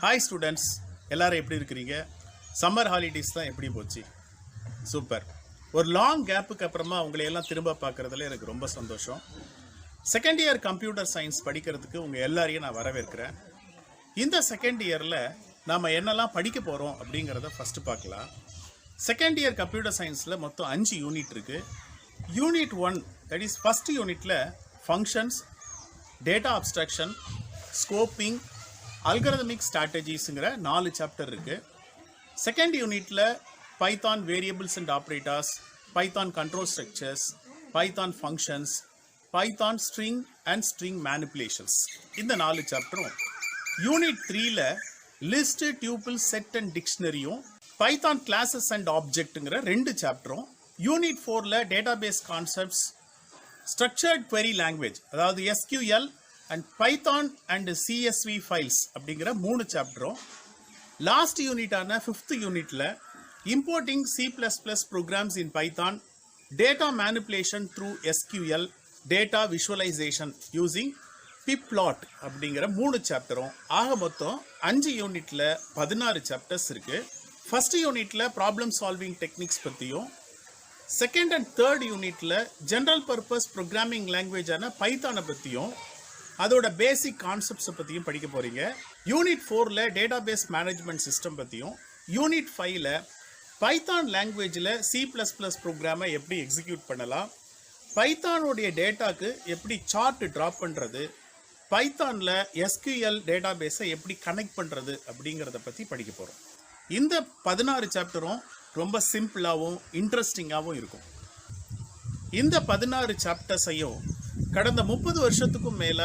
Hi students, எல்லாரும் எப்படி இருக்கீங்க? சம்மர் ஹாலிடேஸ் தான் எப்படி போச்சு? சூப்பர். ஒரு லாங் கேப்புக்கு அப்புறமா உங்களை எல்லாம் திரும்ப பார்க்கறதுல எனக்கு ரொம்ப சந்தோஷம். செகண்ட் இயர் கம்ப்யூட்டர் சயின்ஸ் படிக்கிறதுக்கு உங்க எல்லாரையும் நான் வரவேற்கிறேன். இந்த செகண்ட் இயர்ல நாம என்னெல்லாம் படிக்க போறோம் அப்படிங்கறத ஃபர்ஸ்ட் பார்க்கலாம். செகண்ட் இயர் கம்ப்யூட்டர் சயின்ஸ்ல மொத்தம் 5 யூனிட் இருக்கு. யூனிட் 1 that is first யூனிட்ல functions, data abstraction, scoping, algorithmic strategiesங்கிற 4 சாப்டர் இருக்கு. செகண்ட் யூனிட்ல Python variables and operators, Python control structures, Python functions, Python string and string manipulations, இந்த 4 சாப்டரும். யூனிட் 3ல லிஸ்ட், டியூபிள், செட் அண்ட் டிக்ஷனரியும், Python classes and ஆப்ஜெக்ட்ங்கிற 2 சாப்டரும். யூனிட் 4ல database concepts, structured query language அதாவது SQL and Python and CSV files அப்படிங்கிற 3 சாப்டரும். Last யூனிட்டான 5th யூனிட்ல importing C++ programs in Python, data manipulation through SQL, data visualization using pipplot அப்படிங்கிற 3 சாப்டரும். ஆக மொத்தம் 5 யூனிட்ல 16 சாப்டர்ஸ் இருக்கு. ஃபர்ஸ்ட் யூனிட்ல ப்ராப்ளம் சால்விங் டெக்னிக்ஸ் பத்தியும், செகண்ட் அண்ட் தேர்ட் யூனிட்ல ஜெனரல் பர்பஸ் ப்ரோக்ராமிங் லாங்குவேஜான பைத்தானை பத்தியும் அதோட பேசிக் கான்செப்ட்ஸை பற்றியும் படிக்க போகிறீங்க. யூனிட் 4ல டேட்டாபேஸ் மேனேஜ்மெண்ட் சிஸ்டம் பற்றியும், யூனிட் 5ல பைத்தான் லாங்குவேஜில் C++ ப்ரோக்ராமை எப்படி எக்ஸிக்யூட் பண்ணலாம், பைத்தானுடைய டேட்டாக்கு எப்படி சார்ட் ட்ராப் பண்ணுறது, பைத்தானில் SQL டேட்டாபேஸை எப்படி கனெக்ட் பண்ணுறது அப்படிங்கிறத பற்றி படிக்க போகிறோம். இந்த 16 சாப்டரும் ரொம்ப சிம்பிளாகவும் இன்ட்ரெஸ்டிங்காகவும் இருக்கும். இந்த 16 சாப்டர்ஸையும் கடந்த 30 வருஷத்துக்கும் மேல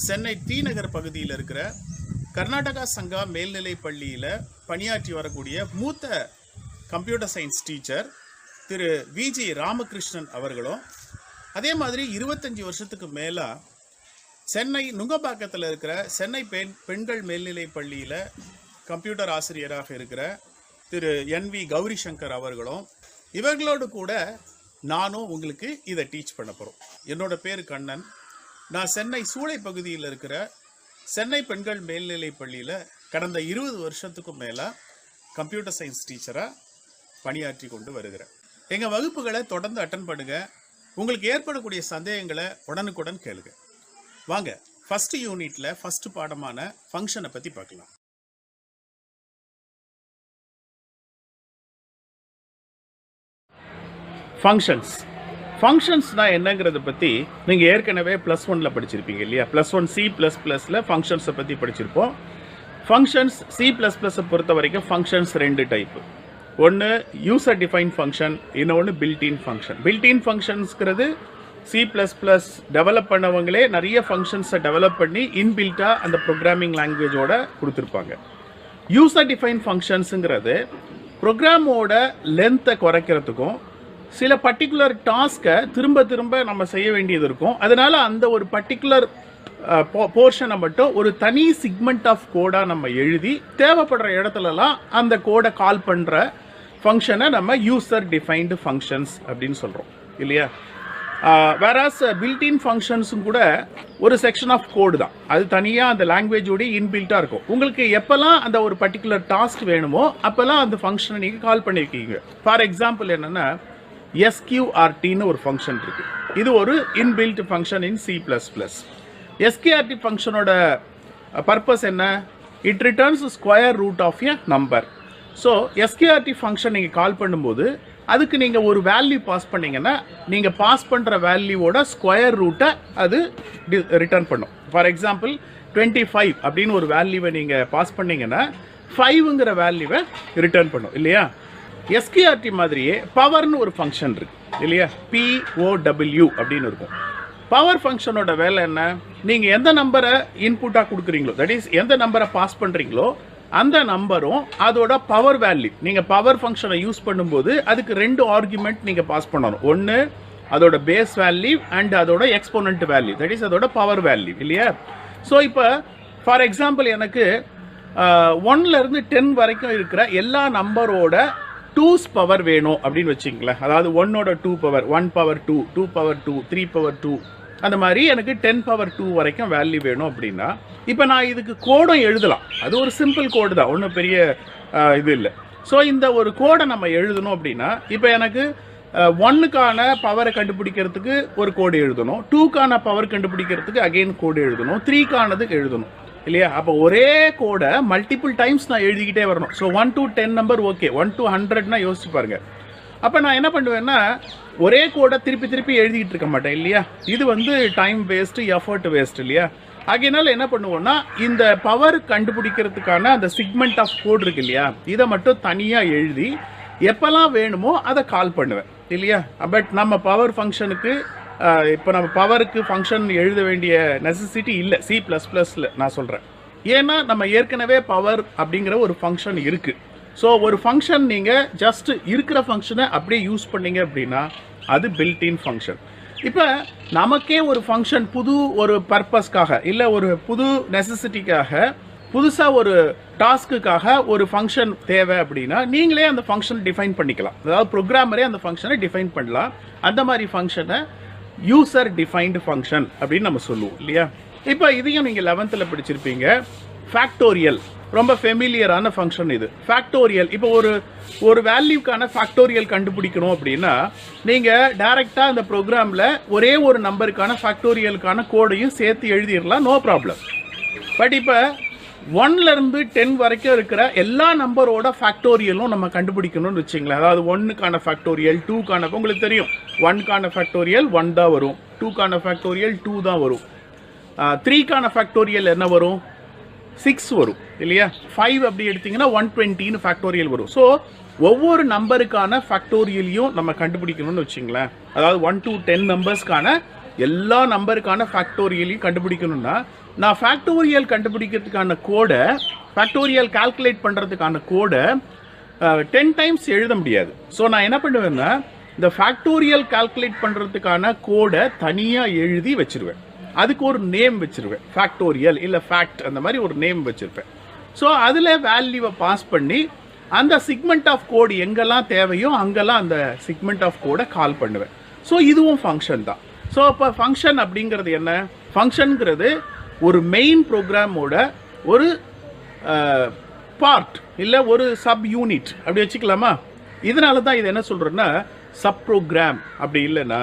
சென்னை டி நகர் பகுதியில் இருக்கிற கர்நாடகா சங்கா மேல்நிலை பள்ளியில பணியாற்றி வரக்கூடிய மூத்த கம்ப்யூட்டர் சயின்ஸ் டீச்சர் திரு விஜி ராமகிருஷ்ணன் அவர்களும், அதே மாதிரி 25 வருஷத்துக்கு மேல சென்னை நுங்கம்பாக்கத்தில் இருக்கிற சென்னை பெண்கள் மேல்நிலை பள்ளியில கம்ப்யூட்டர் ஆசிரியராக இருக்கிற திரு NV கௌரி சங்கர் அவர்களும், இவர்களோடு கூட நானும் உங்களுக்கு இதை டீச் பண்ண போகிறோம். என்னோட பேர் கண்ணன். நான் சென்னை சூளை பகுதியில் இருக்கிற சென்னை பெண்கள் மேல்நிலை பள்ளியில் கடந்த 20 வருஷத்துக்கும் மேலே கம்ப்யூட்டர் சயின்ஸ் டீச்சராக பணியாற்றி கொண்டு வருகிறேன். எங்கள் வகுப்புகளை தொடர்ந்து அட்டன் பண்ணுங்க. உங்களுக்கு ஏற்படக்கூடிய சந்தேகங்களை உடனுக்குடன் கேளுங்க. வாங்க ஃபர்ஸ்ட் யூனிட்ல ஃபர்ஸ்ட் பாடமான ஃபங்க்ஷனை பற்றி பார்க்கலாம். ஃபங்க்ஷன்ஸ்னா என்னங்கிறத பற்றி நீங்கள் ஏற்கனவே +1ல் படிச்சிருப்பீங்க இல்லையா? +1 C++ல ஃபங்க்ஷன்ஸை பற்றி படிச்சிருப்போம். ஃபங்க்ஷன்ஸ் C++ஸை பொறுத்த வரைக்கும் ஃபங்க்ஷன்ஸ் 2 டைப்பு. ஒன்று யூசர் டிஃபைன் ஃபங்க்ஷன், இன்னொன்று built-in function. Built-in ஃபங்க்ஷன்ஸ்ங்கிறது C++ develop பண்ணவங்களே நிறைய ஃபங்க்ஷன்ஸை டெவலப் பண்ணி இன்பில்ட்டாக அந்த ப்ரோக்ராமிங் லாங்குவேஜோட கொடுத்துருப்பாங்க. யூசர் டிஃபைன் ஃபங்க்ஷன்ஸுங்கிறது ப்ரோக்ராமோட லென்த்தை குறைக்கிறதுக்கும் சில பர்டிகுலர் டாஸ்கை திரும்ப திரும்ப நம்ம செய்ய வேண்டியது இருக்கும். அதனால அந்த ஒரு பர்டிகுலர் போர்ஷனை மட்டும் ஒரு தனி சிக்மெண்ட் ஆஃப் கோடாக நம்ம எழுதி தேவைப்படுற இடத்துலலாம் அந்த கோடை கால் பண்ணுற ஃபங்க்ஷனை நம்ம யூசர் டிஃபைன்டு ஃபங்க்ஷன்ஸ் அப்படின்னு சொல்கிறோம் இல்லையா? வேறாஸ் பில்ட்-இன் ஃபங்க்ஷன்ஸும் கூட ஒரு செக்ஷன் ஆஃப் கோடு தான். அது தனியாக அந்த லாங்குவேஜோடய இன்பில்ட்டாக இருக்கும். உங்களுக்கு எப்போல்லாம் அந்த ஒரு பர்டிகுலர் டாஸ்க் வேணுமோ அப்போல்லாம் அந்த ஃபங்க்ஷனை நீங்கள் கால் பண்ணியிருக்கீங்க. ஃபார் எக்ஸாம்பிள் என்னென்னா SQRTன்னு ஒரு ஃபங்க்ஷன் இருக்கு. இது ஒரு inbuilt function in C++. SQRT ஃபங்க்ஷனோட பர்பஸ் என்ன? It returns square root of a number. So SQRT function நீங்கள் கால் பண்ணும்போது அதுக்கு நீங்கள் ஒரு வேல்யூ பாஸ் பண்ணீங்கன்னா நீங்கள் பாஸ் பண்ணுற வேல்யூவோட ஸ்கொயர் ரூட்டை அது ரிட்டர்ன் பண்ணும். ஃபார் எக்ஸாம்பிள் 25 அப்படின்னு ஒரு வேல்யூவை நீங்கள் பாஸ் பண்ணீங்கன்னா 5ங்கிற வேல்யூவை ரிட்டர்ன் பண்ணும் இல்லையா? SQRT மாதிரியே பவர்னு ஒரு ஃபங்க்ஷன் இருக்கு இல்லையா? POW அப்படின்னு இருக்கும். பவர் ஃபங்க்ஷனோட வேலை என்ன? நீங்கள் எந்த நம்பரை இன்புட்டாக கொடுக்குறீங்களோ, தட் இஸ் எந்த நம்பரை பாஸ் பண்ணுறீங்களோ அந்த நம்பரும் அதோட பவர் வேல்யூ, நீங்கள் பவர் ஃபங்க்ஷனை யூஸ் பண்ணும்போது அதுக்கு 2 ஆர்குமெண்ட் நீங்கள் பாஸ் பண்ணணும். ஒன்று அதோட பேஸ் வேல்யூ அண்ட் அதோட எக்ஸ்போனன்ட் வேல்யூ, தட் இஸ் அதோட பவர் வேல்யூ இல்லையா? ஸோ இப்போ ஃபார் எக்ஸாம்பிள் எனக்கு 1லேருந்து 10 வரைக்கும் இருக்கிற எல்லா நம்பரோட 2's பவர் வேணும் அப்படின்னு வச்சுங்களேன். அதாவது 1ஓட 2 பவர், 1 பவர் 2, 2 பவர் 2, 3 பவர் 2, அந்த மாதிரி எனக்கு 10^2 வரைக்கும் வேல்யூ வேணும் அப்படின்னா இப்போ நான் இதுக்கு கோடும் எழுதலாம். அது ஒரு சிம்பிள் கோடு தான், ஒன்றும் பெரிய இது இல்லை. ஸோ இந்த ஒரு கோடை நம்ம எழுதணும் அப்படின்னா இப்போ எனக்கு 1க்கான பவரை கண்டுபிடிக்கிறதுக்கு ஒரு கோடு எழுதணும், 2க்கான பவர் கண்டுபிடிக்கிறதுக்கு அகெயின் கோடு எழுதணும், 3க்கானதுக்கு எழுதணும் இல்லையா? அப்போ ஒரே கோடை மல்டிபிள் டைம்ஸ் நான் எழுதிக்கிட்டே வரணும். So 1 to 10 number okay, 1 to 100னா யோசிச்சு பாருங்க. அப்போ நான் என்ன பண்ணுவேன்னா ஒரே கோடை திருப்பி திருப்பி எழுதிக்கிட்டு இருக்க மாட்டேன் இல்லையா? இது வந்து டைம் வேஸ்ட்டு, எஃபர்ட் வேஸ்ட் இல்லையா? ஆகையினால என்ன பண்ணுவோம்னா இந்த பவர் கண்டுபிடிக்கிறதுக்கான அந்த சிக்மெண்ட் ஆஃப் கோட் இருக்கு இல்லையா, இதை மட்டும் தனியாக எழுதி எப்போல்லாம் வேணுமோ அதை கால் பண்ணுவேன் இல்லையா? பட் நம்ம பவர் ஃபங்க்ஷனுக்கு இப்போ நம்ம பவருக்கு ஃபங்க்ஷன் எழுத வேண்டிய நெசசிட்டி இல்லை C++ல நான் சொல்கிறேன். ஏன்னா நம்ம ஏற்கனவே பவர் அப்படிங்கிற ஒரு ஃபங்க்ஷன் இருக்குது. ஸோ ஒரு ஃபங்க்ஷன் நீங்கள் ஜஸ்ட் இருக்கிற ஃபங்க்ஷனை அப்படியே யூஸ் பண்ணீங்க அப்படின்னா அது பில்ட்-இன் ஃபங்க்ஷன். இப்போ நமக்கே ஒரு ஃபங்க்ஷன் புது ஒரு பர்பஸ்க்காக இல்லை ஒரு புது நெசசிட்டிக்காக புதுசாக ஒரு டாஸ்க்குக்காக ஒரு ஃபங்க்ஷன் தேவை அப்படின்னா நீங்களே அந்த ஃபங்க்ஷன் டிஃபைன் பண்ணிக்கலாம். அதாவது ப்ரோக்ராமரே அந்த ஃபங்க்ஷனை டிஃபைன் பண்ணலாம். அந்த மாதிரி ஃபங்க்ஷனை யூசர் டிஃபைன்டு ஃபங்க்ஷன் அப்படின்னு நம்ம சொல்லுவோம் இல்லையா? இப்போ இதையும் நீங்கள் 11th படிச்சிருப்பீங்க. ஃபேக்டோரியல் ரொம்ப ஃபெமிலியரான ஃபங்க்ஷன் இது. ஃபேக்டோரியல் இப்போ ஒரு வேல்யூக்கான ஃபேக்டோரியல் கண்டுபிடிக்கணும் அப்படின்னா நீங்கள் டைரெக்டாக அந்த ப்ரோக்ராமில் ஒரே ஒரு நம்பருக்கான ஃபேக்டோரியலுக்கான கோடையும் சேர்த்து எழுதிடலாம், நோ ப்ராப்ளம். பட் இப்போ 1லேருந்து 10 வரைக்கும் இருக்கிற எல்லா நம்பரோட ஃபேக்டோரியலும் நம்ம கண்டுபிடிக்கணும்னு வச்சுங்களேன். அதாவது 1க்கான ஃபேக்டோரியல், 2க்கான உங்களுக்கு தெரியும் 1க்கான ஃபேக்டோரியல் 1 தான் வரும், 2க்கான ஃபேக்டோரியல் 2 தான் வரும், 3க்கான ஃபேக்டோரியல் என்ன வரும் 6 வரும் இல்லையா? 5 அப்படி எடுத்தீங்கன்னா 120ன்னு ஃபேக்டோரியல் வரும். ஸோ ஒவ்வொரு நம்பருக்கான ஃபேக்டோரியலையும் நம்ம கண்டுபிடிக்கணும்னு வச்சுங்களேன். அதாவது 1 to 10 நம்பர்ஸ்க்கான எல்லா நம்பருக்கான ஃபேக்டோரியலையும் கண்டுபிடிக்கணும்னா நான் ஃபேக்டோரியல் கண்டுபிடிக்கிறதுக்கான கோடை, ஃபேக்டோரியல் கால்குலேட் பண்ணுறதுக்கான கோடை 10 டைம்ஸ் எழுத முடியாது. ஸோ நான் என்ன பண்ணுவேன்னா இந்த ஃபேக்டோரியல் கால்குலேட் பண்ணுறதுக்கான கோடை தனியாக எழுதி வச்சிருவேன். அதுக்கு ஒரு நேம் வச்சிருவேன், ஃபேக்டோரியல் இல்லை ஃபேக்ட் அந்த மாதிரி ஒரு நேம் வச்சிருப்பேன். ஸோ அதில் வேல்யூவை பாஸ் பண்ணி அந்த சிக்மெண்ட் ஆஃப் கோடு எங்கெல்லாம் தேவையோ அங்கெல்லாம் அந்த சிக்மெண்ட் ஆஃப் கோடை கால் பண்ணுவேன். ஸோ இதுவும் ஃபங்க்ஷன் தான். ஸோ இப்போ ஃபங்க்ஷன் அப்படிங்கிறது என்ன? ஃபங்க்ஷனுங்கிறது ஒரு மெயின் ப்ரோக்ராமோட ஒரு பார்ட் இல்லை ஒரு சப் யூனிட் அப்படி வச்சுக்கலாமா? இதனால தான் இது என்ன சொல்கிறேன்னா சப் ப்ரோக்ராம், அப்படி இல்லைன்னா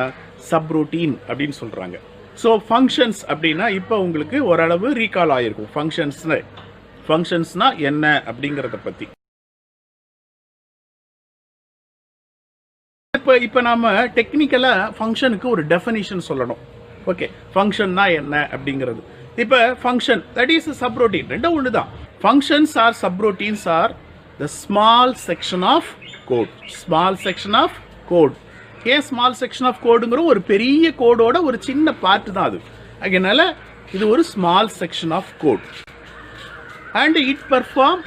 சப் ரொட்டீன் அப்படின்னு சொல்கிறாங்க. ஸோ ஃபங்க்ஷன்ஸ் அப்படின்னா இப்போ உங்களுக்கு ஓரளவு ரீகால் ஆகிருக்கும் ஃபங்க்ஷன்ஸ்னா என்ன அப்படிங்கிறத பற்றி. இப்போ நாம டெக்னிக்கலாக ஃபங்க்ஷனுக்கு ஒரு டெஃபினிஷன் சொல்லணும். ஓகே, ஃபங்க்ஷன்னா என்ன அப்படிங்கிறது. இப்போ function that is subroutine, ரெண்டும் ஒன்று தான். Functions are subroutines are the small section of code. Small section of code. ஏன் ஸ்மால் செக்ஷன் ஆஃப் கோடுங்கிற ஒரு பெரிய கோடோட ஒரு சின்ன பார்ட் தான் அது. அதனால இது ஒரு small section of code. And it perform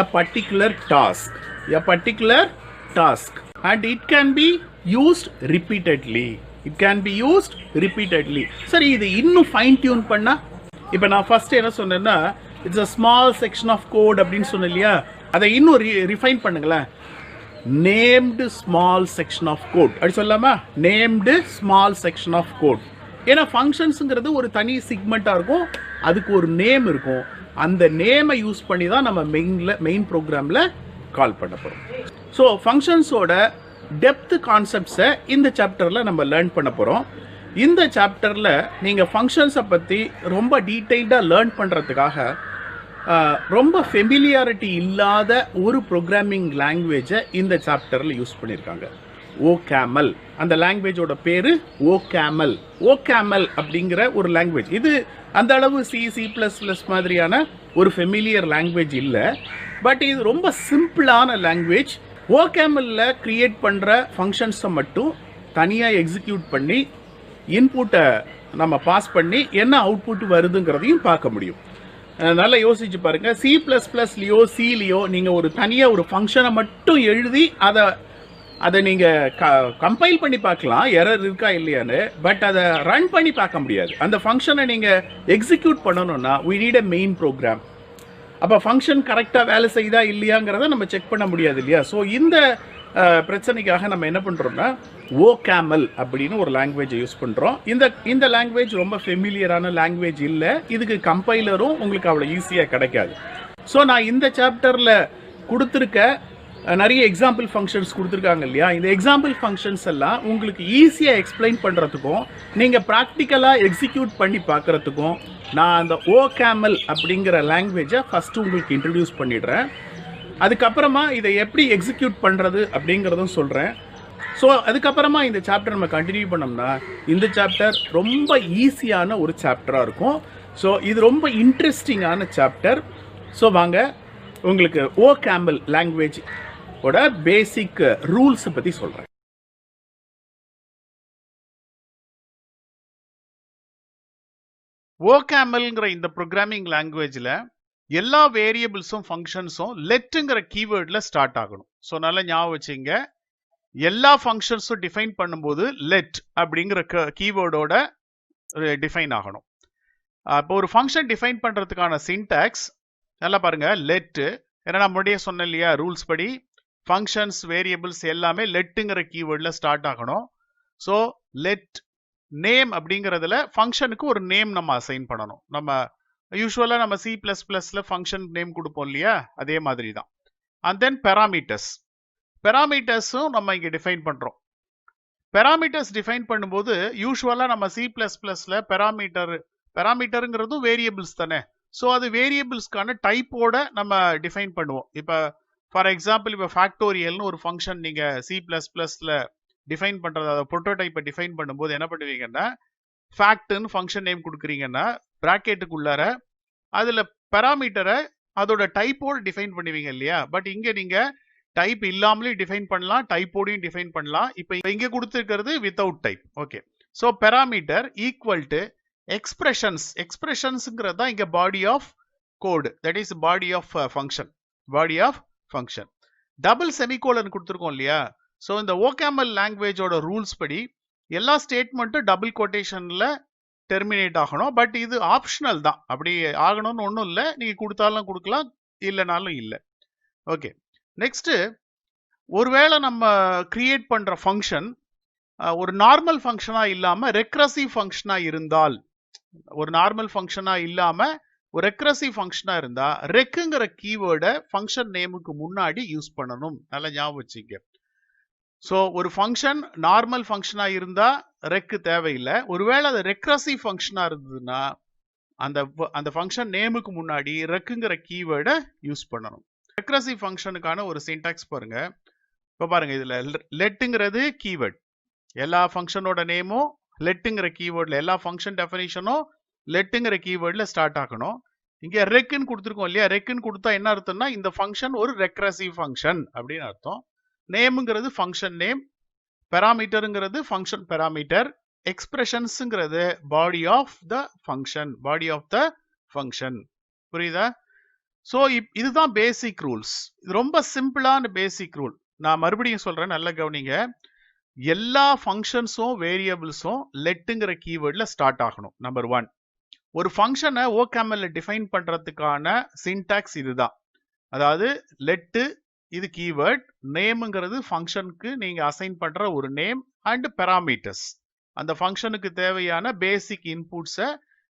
a particular task. A particular task. And it can be used repeatedly. It can be used repeatedly. சரி, இது இன்னும் ஃபைன் டியூன் பண்ணா இப்போ நான் ஃபர்ஸ்ட் என்ன சொன்னேன்னா it's a small section of code அப்படின்னு சொன்னேன் இல்லையா? அதை இன்னும் ரிஃபைன் பண்ணுங்களேன். Named small section of code அப்படி சொல்லாமா? Named small section of code. ஏன்னா ஃபங்க்ஷன்ஸுங்கிறது ஒரு தனி சிக்மெண்ட்டாக இருக்கும், அதுக்கு ஒரு நேம் இருக்கும். அந்த நேமை யூஸ் பண்ணி தான் நம்ம மெயின் ப்ரோக்ராமில் கால் பண்ண போகிறோம். ஸோ ஃபங்க்ஷன்ஸோட டெப்த் கான்செப்ட்ஸை இந்த சாப்டரில் நம்ம லேர்ன் பண்ண போகிறோம். இந்த சாப்டரில் நீங்கள் ஃபங்க்ஷன்ஸை பற்றி ரொம்ப டீட்டெயில்டாக லேர்ன் பண்ணுறதுக்காக ரொம்ப ஃபெமிலியாரிட்டி இல்லாத ஒரு ப்ரோக்ராமிங் லாங்குவேஜை இந்த சாப்டரில் யூஸ் பண்ணியிருக்காங்க. ஓகேமல். அந்த லாங்குவேஜோட பேர் ஓகேமல். ஓகேமல் அப்படிங்கிற ஒரு லாங்குவேஜ். இது அந்த அளவு C++ மாதிரியான ஒரு ஃபெமிலியர் லாங்குவேஜ் இல்லை. பட் இது ரொம்ப சிம்பிளான லாங்குவேஜ். ஓகேமல்ல கிரியேட் பண்ணுற ஃபங்க்ஷன்ஸை மட்டும் தனியாக எக்ஸிக்யூட் பண்ணி இன்புட்டை நம்ம பாஸ் பண்ணி என்ன அவுட்புட் வருதுங்கிறதையும் பார்க்க முடியும். நல்லா யோசிச்சு பாருங்கள். C++லையோ சிலையோ நீங்கள் ஒரு தனியாக ஒரு ஃபங்க்ஷனை மட்டும் எழுதி அதை நீங்கள் கம்பைல் பண்ணி பார்க்கலாம் எரர் இருக்கா இல்லையான்னு. பட் அதை ரன் பண்ணி பார்க்க முடியாது. அந்த ஃபங்க்ஷனை நீங்கள் எக்ஸிக்யூட் பண்ணணும்னா we need a main program. அப்போ ஃபங்க்ஷன் கரெக்டாக வேலை செய்யுதா இல்லையாங்கிறத நம்ம செக் பண்ண முடியாது இல்லையா? ஸோ இந்த பிரச்சனைக்காக நம்ம என்ன பண்ணுறோம்னா OCaml அப்படின்னு ஒரு லாங்குவேஜை யூஸ் பண்ணுறோம். இந்த லாங்குவேஜ் ரொம்ப ஃபெமிலியரான லாங்குவேஜ் இல்லை. இதுக்கு கம்பைலரும் உங்களுக்கு அவ்வளோ ஈஸியாக கிடைக்காது. ஸோ நான் இந்த சாப்டரில் கொடுத்துருக்க நிறைய எக்ஸாம்பிள் ஃபங்க்ஷன்ஸ் கொடுத்துருக்காங்க இல்லையா, இந்த எக்ஸாம்பிள் ஃபங்க்ஷன்ஸ் எல்லாம் உங்களுக்கு ஈஸியாக எக்ஸ்பிளைன் பண்ணுறதுக்கும் நீங்கள் ப்ராக்டிக்கலாக எக்ஸிக்யூட் பண்ணி பார்க்குறதுக்கும் நான் அந்த OCaml அப்படிங்கிற லாங்குவேஜை ஃபஸ்ட்டு உங்களுக்கு இன்ட்ரடியூஸ் பண்ணிடுறேன். அதுக்கப்புறமா இதை எப்படி எக்ஸிக்யூட் பண்ணுறது அப்படிங்கிறதும் சொல்கிறேன். ஸோ அதுக்கப்புறமா இந்த சாப்டர் நம்ம கண்டினியூ பண்ணோம்னா இந்த சாப்டர் ரொம்ப ஈஸியான ஒரு சாப்டராக இருக்கும். ஸோ இது ரொம்ப இன்ட்ரெஸ்டிங்கான சாப்டர். ஸோ வாங்க உங்களுக்கு OCaml லாங்குவேஜ் ஓட பேசிக் ரூல்ஸை பற்றி சொல்கிறேன். OCamlங்கிற இந்த ப்ரோக்ராமிங் லாங்குவேஜில் எல்லா வேரியபிள்ஸும் ஃபங்க்ஷன்ஸும் லெட்டுங்கிற கீவேர்டில் ஸ்டார்ட் ஆகணும். ஸோ நல்லா ஞாபகம் வச்சுங்க, எல்லா ஃபங்க்ஷன்ஸும் டிஃபைன் பண்ணும்போது லெட் அப்படிங்கிற கீவேர்டோட டிஃபைன் ஆகணும். இப்போ ஒரு ஃபங்க்ஷன் டிஃபைன் பண்ணுறதுக்கான சின்டாக்ஸ் நல்லா பாருங்க, லெட்டு. ஏன்னா நான் முன்னாடியே சொன்னேன் இல்லையா, ரூல்ஸ் படி ஃபங்க்ஷன்ஸ் வேரியபிள்ஸ் எல்லாமே லெட்டுங்கிற கீவேர்டில் ஸ்டார்ட் ஆகணும். ஸோ லெட் நேம் அப்படிங்கிறதுல ஃபங்க்ஷனுக்கு ஒரு நேம் நம்ம அசைன் பண்ணணும். நம்ம யூஸ்வலாக நம்ம C++ல ஃபங்க்ஷன் நேம் கொடுப்போம் இல்லையா, அதே மாதிரி தான். அண்ட் தென் பெராமீட்டர்ஸும் நம்ம இங்கே டிஃபைன் பண்ணுறோம். பெராமீட்டர்ஸ் டிஃபைன் பண்ணும்போது யூஸ்வலாக நம்ம C++ல பெராமீட்டருங்கிறதும் வேரியபிள்ஸ் தானே. ஸோ அது வேரியபிள்ஸ்க்கான டைப்போட நம்ம டிஃபைன் பண்ணுவோம். இப்போ ஃபார் எக்ஸாம்பிள் இப்போ ஃபேக்டோரியல்னு ஒரு ஃபங்க்ஷன் நீங்கள் C++ல டிஃபைன் பண்ணுறது, அதை ப்ரோட்டோடைப்பை டிஃபைன் பண்ணும்போது என்ன பண்ணுவீங்கன்னா, ஃபேக்ட்னு ஃபங்க்ஷன் நேம் கொடுக்குறீங்கன்னா ப்ராக்கெட்டுக்குள்ளார அதில் பெராமீட்டரை அதோட டைப்போடு டிஃபைன் பண்ணுவீங்க இல்லையா. பட் இங்கே நீங்கள் டைப் இல்லாமலே டிஃபைன் பண்ணலாம், டைப்போடையும் டிஃபைன் பண்ணலாம். இப்போ இங்கே கொடுத்துருக்கிறது without type. Okay, so parameter equal to எக்ஸ்பிரஷன்ஸ்ங்கிறது தான் இங்கே body of code, that is body of function. Double semicolon கொடுத்துருக்கோம் இல்லையா. ஸோ இந்த OCaml லாங்குவேஜோட ரூல்ஸ் படி எல்லா ஸ்டேட்மெண்ட்டும் டபுள் கோட்டேஷனில் டெர்மினேட் ஆகணும். பட் இது ஆப்ஷனல் தான், அப்படி ஆகணும்னு ஒன்றும் இல்லை. நீங்கள் கொடுத்தாலும் கொடுக்கலாம், இல்லைனாலும் இல்லை. ஓகே, நெக்ஸ்ட்டு ஒருவேளை நம்ம கிரியேட் பண்ணுற ஃபங்க்ஷன் ஒரு நார்மல் ஃபங்க்ஷனாக இல்லாமல் ரெக்ரசிவ் ஃபங்க்ஷனாக இருந்தால், ஒரு நார்மல் ஃபங்க்ஷனாக இல்லாமல் ஒரு ரெக்ரசிவ் ஃபங்க்ஷனாக இருந்தால் ரெக்குங்கிற கீவேர்டை ஃபங்க்ஷன் நேமுக்கு முன்னாடி யூஸ் பண்ணணும். நல்லா ஞாபகம் வச்சுங்க. ஸோ ஒரு ஃபங்க்ஷன் நார்மல் ஃபங்க்ஷனாக இருந்தால் ரெக்கு தேவையில்லை. ஒருவேளை அது ரெக்ரசிவ் ஃபங்க்ஷனாக இருந்ததுன்னா அந்த ஃபங்க்ஷன் நேமுக்கு முன்னாடி ரெக்குங்கிற கீவேர்டை யூஸ் பண்ணணும். ரெக்ரசிவ் ஃபங்க்ஷனுக்கான ஒரு சின்டாக்ஸ் பாருங்க. இப்போ பாருங்க, இதில் லெட்டுங்கிறது கீவேர்ட், எல்லா ஃபங்க்ஷனோட நேமும் லெட்டுங்கிற கீவேர்டில், எல்லா ஃபங்க்ஷன் டெஃபினிஷனும் லெட்டுங்கிற கீவேர்டில் ஸ்டார்ட் ஆகணும். இங்கே ரெக்குன்னு கொடுத்துருக்கோம் இல்லையா, ரெக்குன்னு கொடுத்தா என்ன அர்த்தம்னா இந்த ஃபங்க்ஷன் ஒரு ரெக்ரசிவ் ஃபங்க்ஷன் அப்படின்னு அர்த்தம். நேமுங்கிறது ஃபங்க்ஷன் நேம், பெராமீட்டருங்கிறது ஃபங்க்ஷன் பெராமீட்டர், எக்ஸ்பிரஷன்ஸுங்கிறது பாடி ஆஃப் த ஃபங்க்ஷன். புரியுதா? ஸோ இதுதான் பேசிக் ரூல்ஸ். இது ரொம்ப சிம்பிளான பேசிக் ரூல். நான் மறுபடியும் சொல்றேன், நல்ல கவனிங்க. எல்லா ஃபங்க்ஷன்ஸும் வேரியபிள்ஸும் லெட்டுங்கிற கீவேர்டில் ஸ்டார்ட் ஆகணும். நம்பர் 1. ஒரு ஃபங்க்ஷனை OCaml டிஃபைன் பண்றதுக்கான சின்டாக்ஸ் இதுதான். அதாவது லெட்டு இது கீவேர்ட், நேமுங்கிறது ஃபங்க்ஷனுக்கு நீங்க அசைன் பண்ற ஒரு நேம், அண்ட் பெராமீட்டர்ஸ் அந்த ஃபங்க்ஷனுக்கு தேவையான பேசிக் இன்புட்ஸை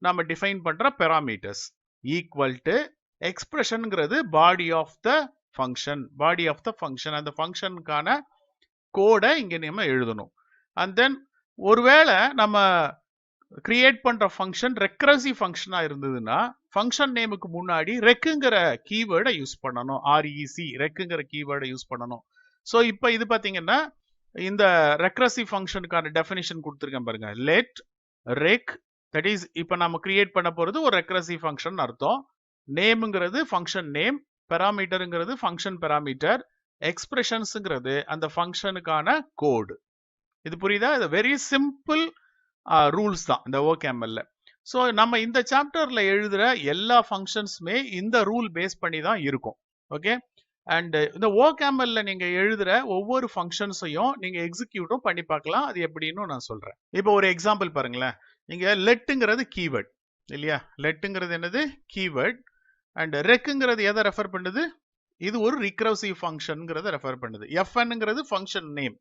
நம்ம டிஃபைன் பண்ற பெராமீட்டர்ஸ் ஈக்குவல் டு எக்ஸ்பிரஷன்ங்கிறது பாடி ஆஃப் த ஃபங்க்ஷன். அந்த ஃபங்க்ஷனுக்கான கோடை இங்க நம்ம எழுதணும். அண்ட் தென் ஒருவேளை நம்ம கிரியேட் பண்ற ஃபங்க்ஷன் ரெக்ரசிவ் ஃபங்க்ஷனா இருந்ததுன்னா ஃபங்க்ஷன் நேமுக்கு முன்னாடி ரெக்குங்கிற கீவேர்டை யூஸ் பண்ணணும். REC ரெக்குங்கிற கீவேர்டை யூஸ் பண்ணணும். ஸோ இப்போ இது பார்த்தீங்கன்னா இந்த ரெக்ரசிவ் ஃபங்க்ஷனுக்கான டெஃபினிஷன் கொடுத்துருக்கேன் பாருங்க. லெட் ரெக், தட் இஸ் இப்போ நம்ம கிரியேட் பண்ண போறது ஒரு ரெக்ரசிவ் ஃபங்க்ஷன் அர்த்தம். நேமுங்கிறது ஃபங்க்ஷன் நேம், பெராமீட்டருங்கிறது ஃபங்க்ஷன் பெராமீட்டர், எக்ஸ்பிரஷன்ஸுங்கிறது அந்த ஃபங்க்ஷனுக்கான கோடு. இது புரியுதா? இது வெரி சிம்பிள் ரூல்ஸ் தான் இந்த OCaml. ஸோ நம்ம இந்த சாப்டர்ல எழுதுற எல்லா ஃபங்க்ஷன்ஸுமே இந்த ரூல் பேஸ் பண்ணி தான் இருக்கும். ஓகே, அண்ட் இந்த OCaml நீங்க எழுதுற ஒவ்வொரு ஃபங்க்ஷன்ஸையும் நீங்க எக்ஸிக்யூட்டும் பண்ணி பார்க்கலாம். அது எப்படின்னு நான் சொல்றேன். இப்போ ஒரு எக்ஸாம்பிள் பாருங்களேன். இங்க லெட்டுங்கிறது கீவேர்ட் இல்லையா, லெட்டுங்கிறது என்னது கீவேர்ட், அண்ட் ரெக்குங்கிறது எதை ரெஃபர் பண்ணுது, இது ஒரு ரிகர்சிவ் ஃபங்க்ஷன்ங்கிறத ரெஃபர் பண்ணுது. fnங்கிறது ஃபங்க்ஷன் நேம்.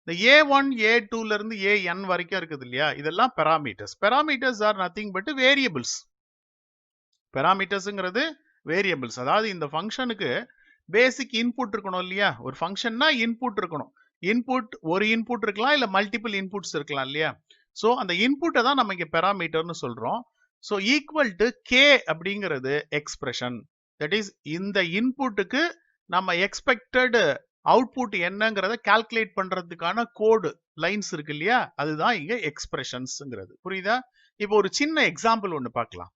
இந்த a1 a2ல இருந்து an வரைக்கும் இருக்குது இல்லையா, இதெல்லாம் parameters. Parameters are nothing but variables. பெராமீட்டர்ஸ்ங்கிறது வேரியபிள்ஸ். அதாவது இந்த ஃபங்க்ஷனுக்கு பேசிக் இன்புட் இருக்கணும் இல்லையா, ஒரு ஃபங்க்ஷன்னா இன்புட் இருக்கணும். இன்புட் ஒரு இன்புட் இருக்கலாம், இல்ல மல்டிபிள் இன்புட்ஸ் இருக்கலாம் இல்லையா. ஸோ அந்த இன்புட்டை தான் நம்ம இங்க பெராமீட்டர்னு சொல்றோம். ஸோ ஈக்குவல் டு கே அப்படிங்கிறது எக்ஸ்பிரஷன். தட் இஸ் இந்த இன்புட்டுக்கு நம்ம எக்ஸ்பெக்டட் அவுட்புட் என்னங்கிறத கால்குலேட் பண்றதுக்கான கோடு லைன்ஸ் இருக்கு இல்லையா, அதுதான் இங்க எக்ஸ்பிரஷன்ஸ்ங்கிறது. புரியுதா? இப்போ ஒரு சின்ன எக்ஸாம்பிள் ஒன்று பார்க்கலாம்.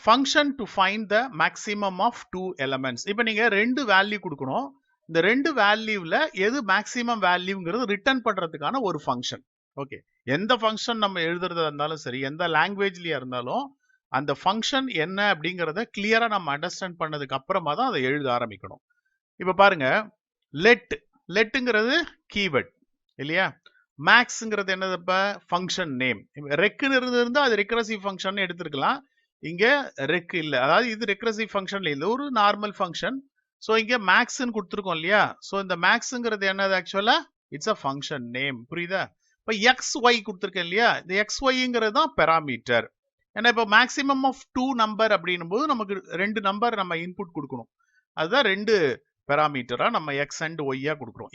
Function to find the maximum of 2 elements. இப்போ நீங்க 2 வேல்யூ கொடுக்கணும். இந்த 2 வேல்யூல எது மேக்ஸிமம் வேல்யூங்கிறது ரிட்டர்ன் பண்றதுக்கான ஒரு ஃபங்க்ஷன். ஓகே, எந்த ஃபங்க்ஷன் நம்ம எழுதுறதா இருந்தாலும் சரி, எந்த லாங்குவேஜ்லயா இருந்தாலும் அந்த ஃபங்க்ஷன் என்ன அப்படிங்கிறத கிளியரா நம்ம அண்டர்ஸ்டாண்ட் பண்ணதுக்கு அப்புறமா தான் அதை எழுத ஆரம்பிக்கணும். இப்போ பாருங்க, லெட்டுங்கிறது கீவேர்ட் இல்லையா, மேக்ஸ்ங்கிறது என்னது, இப்ப ஃபங்க்ஷன் நேம். ரெக்குன்னு இருந்தா அது ரெக்கரசிவ் ஃபங்க்ஷன் எடுத்துருக்கலாம். இங்க ரெக் இல்ல, அதாவது இது ரெக்கரசிவ் ஃபங்க்ஷன் இல்ல, ஒரு நார்மல் ஃபங்க்ஷன். சோ இங்க மேக்ஸ்ன்னு கொடுத்துருக்கோம் இல்லையா. சோ இந்த மேக்ஸ்ங்கிறது என்னது, ஆக்சுவலா இட்ஸ் அ ஃபங்க்ஷன் நேம். புரியுதா? இப்ப எக்ஸ் ஒய் கொடுத்துருக்கேன் இல்லையா, இந்த எக்ஸ் ஒய்ங்கிறது தான் பெராமீட்டர். ஏன்னா இப்போ மேக்ஸிமம் ஆஃப் 2 நம்பர் அப்படின்னும் போது நமக்கு 2 நம்பர் நம்ம இன்புட் கொடுக்கணும். அதுதான் 2 பெராமீட்டரா நம்ம எக்ஸ் அண்ட் ஒய்யா கொடுக்குறோம்.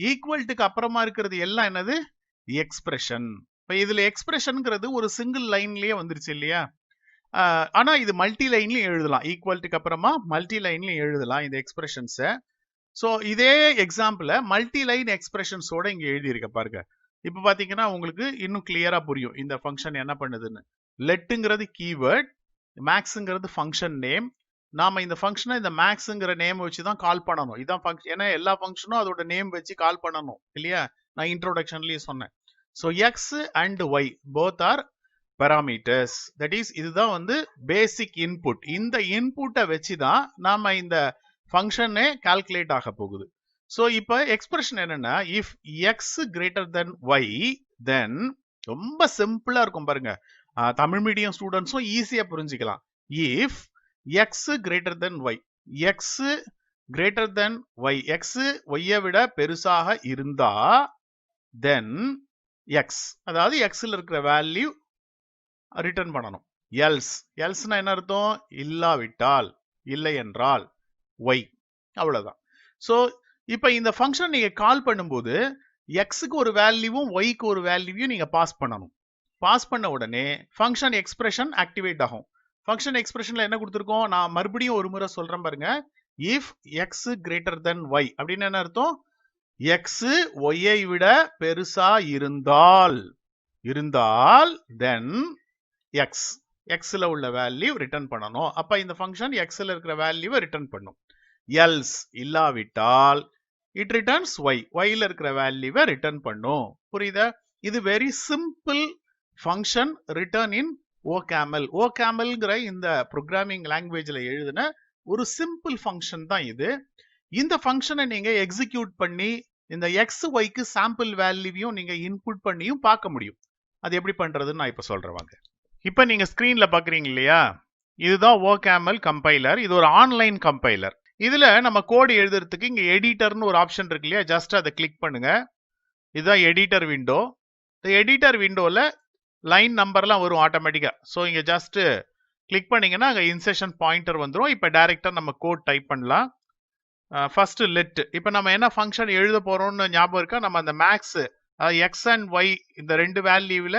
ஈக்குவல்ட்டுக்கு அப்புறமா இருக்கிறது எல்லாம் என்னது, எக்ஸ்பிரஷன். இப்ப இதுல எக்ஸ்பிரஷன்ங்கிறது ஒரு சிங்கிள் லைன்லயே வந்துருச்சு இல்லையா. ஆனா இது மல்டி லைன்லயும் எழுதலாம். ஈக்குவல்ட்டுக்கு அப்புறமா மல்டி லைன்லயும் எழுதலாம் இந்த எக்ஸ்பிரஷன்ஸை. ஸோ இதே எக்ஸாம்பிள மல்டி லைன் எக்ஸ்பிரஷன்ஸோட இங்க எழுதியிருக்க பாருங்க. இப்ப பாத்தீங்கன்னா உங்களுக்கு இன்னும் கிளியரா புரியும் இந்த ஃபங்க்ஷன் என்ன பண்ணுதுன்னு. லெட்டுங்கிறது கீவேர்ட், மேக்ஸ்ங்கிறது ஃபங்க்ஷன் நேம். நாம இந்த ஃபங்க்ஷனை இந்த மேக்ஸ்ங்கிற நேம் வச்சு தான் கால் பண்ணணும். இதான் ஃபங்க்ஷன். ஏன்னா எல்லா ஃபங்க்ஷனும் அதோட நேம் வச்சு கால் பண்ணணும் இல்லையா, நான் இன்ட்ரோடக்ஷன்லயே சொன்னேன். So x and y both are parameters. that is இதுதான் வந்து பேசிக் இன்புட். இந்த இன்புட்டை வச்சு தான் நாம இந்த ஃபங்க்ஷனே கால்குலேட் ஆக போகுது. ஸோ இப்போ எக்ஸ்பிரஷன் என்னன்னா, if x greater then y then, ரொம்ப சிம்பிளா இருக்கும் பாருங்க, தமிழ் மீடியம் ஸ்டூடெண்ட்ஸும் ஈஸியா புரிஞ்சுக்கலாம். If x greater then y, x greater then y, x ஒய்யை விட பெருசாக இருந்தா தென் எக்ஸ், அதாவது எக்ஸ்ல இருக்கிற வேல்யூ ரிட்டர்ன் பண்ணணும். எல்ஸ்னா என்ன அர்த்தம், இல்லாவிட்டால், இல்லை என்றால் ஒய், அவ்வளவுதான். சோ இப்ப இந்த ஃபங்க்ஷன் நீங்க கால் பண்ணும்போது எக்ஸுக்கு ஒரு வேல்யூவும் ஒய்க்கு ஒரு வேல்யூவையும் நீங்க பாஸ் பண்ணணும். பாஸ் பண்ண உடனே ஃபங்க்ஷன் எக்ஸ்பிரஷன் ஆக்டிவேட் ஆகும். ஃபங்க்ஷன் எக்ஸ்பிரஷன்ல என்ன கொடுத்துருக்கோம், நான் மறுபடியும் ஒரு முறை சொல்றேன் பாருங்க. If x greater then y அப்படின்னு என்ன அர்த்தம், எக்ஸ் ஒய்யை விட பெருசா இருந்தால் தென் எக்ஸ், எக்ஸ்ல உள்ள வேல்யூ ரிட்டர்ன் பண்ணணும். அப்ப இந்த ஃபங்க்ஷன் எக்ஸ்ல இருக்கிற வேல்யூவை ரிட்டர்ன் பண்ணும். எல்ஸ் இல்லாவிட்டால் இட் ரிட்டர்ன்ஸ் ஒய், ஒய்ல இருக்கிற வேல்யூவை ரிட்டர்ன் பண்ணும். புரியுதா? இது வெரி சிம்பிள் ஃபங்க்ஷன் ரிட்டர்ன் இன் ஓகேமல். ஓகேமல்ங்கிற இந்த ப்ரோக்ராமிங் லாங்குவேஜ்ல எழுதின ஒரு சிம்பிள் ஃபங்க்ஷன் தான் இது. இந்த ஃபங்க்ஷனை நீங்க எக்ஸிக்யூட் பண்ணி இந்த எக்ஸ் ஒய்க்கு சாம்பிள் வேல்யூவையும் நீங்க இன்புட் பண்ணியும் பார்க்க முடியும். அது எப்படி பண்றதுன்னு நான் இப்ப சொல்றேன் வாங்க. இப்ப நீங்க ஸ்கிரீன்ல பாக்குறீங்க இல்லையா, இதுதான் ஓகேமல் கம்பைலர். இது ஒரு ஆன்லைன் கம்பைலர். இதுல நம்ம கோடு எழுதுறதுக்கு இங்க எடிட்டர்னு ஒரு ஆப்ஷன் இருக்கு இல்லையா, ஜஸ்ட் அதை கிளிக் பண்ணுங்க. இதுதான் எடிட்டர் விண்டோ. இந்த எடிட்டர் விண்டோல லைன் நம்பர்லாம் வரும் ஆட்டோமேட்டிக்கா. ஸோ இங்க ஜஸ்ட் கிளிக் பண்ணீங்கன்னா அங்க இன்செர்ஷன் பாயிண்டர் வந்துடும். இப்ப டைரக்டா நம்ம கோட் டைப் பண்ணலாம். ஃபர்ஸ்ட் லெட், இப்ப நம்ம என்ன ஃபங்க்ஷன் எழுத போறோம்னு ஞாபகம் இருக்கா, நம்ம அந்த மேக்ஸ் எக்ஸ் அண்ட் ஒய் இந்த 2 வேல்யூல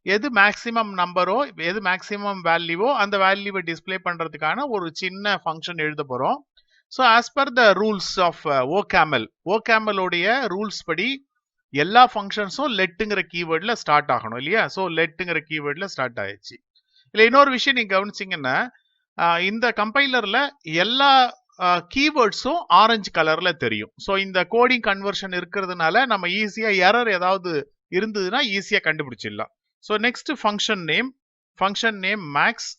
எது மேக்ஸிமம் நம்பரோ எது மேக்ஸிமம் வேல்யூவோ அந்த வேல்யூவை டிஸ்பிளே பண்றதுக்கான ஒரு சின்ன ஃபங்க்ஷன் எழுத போறோம். So as per the rules of OCaml, ஓகேமலோடைய ரூல்ஸ் படி எல்லா ஃபங்க்ஷன்ஸும் லெட்டுங்கிற கீவேர்ட்ல ஸ்டார்ட் ஆகணும் இல்லையா. ஸோ லெட்டுங்கிற கீவேர்ட்ல ஸ்டார்ட் ஆயிடுச்சு. இல்லை இன்னொரு விஷயம் நீங்க கவனிச்சிங்கன்னா, இந்த கம்பைலர்ல எல்லா கீவேர்ட்ஸும் ஆரஞ்சு கலர்ல தெரியும். ஸோ இந்த கோடிங் கன்வர்ஷன் இருக்கிறதுனால நம்ம ஈஸியா எரர் ஏதாவது இருந்ததுன்னா ஈஸியா கண்டுபிடிச்சிடலாம். So next function name max,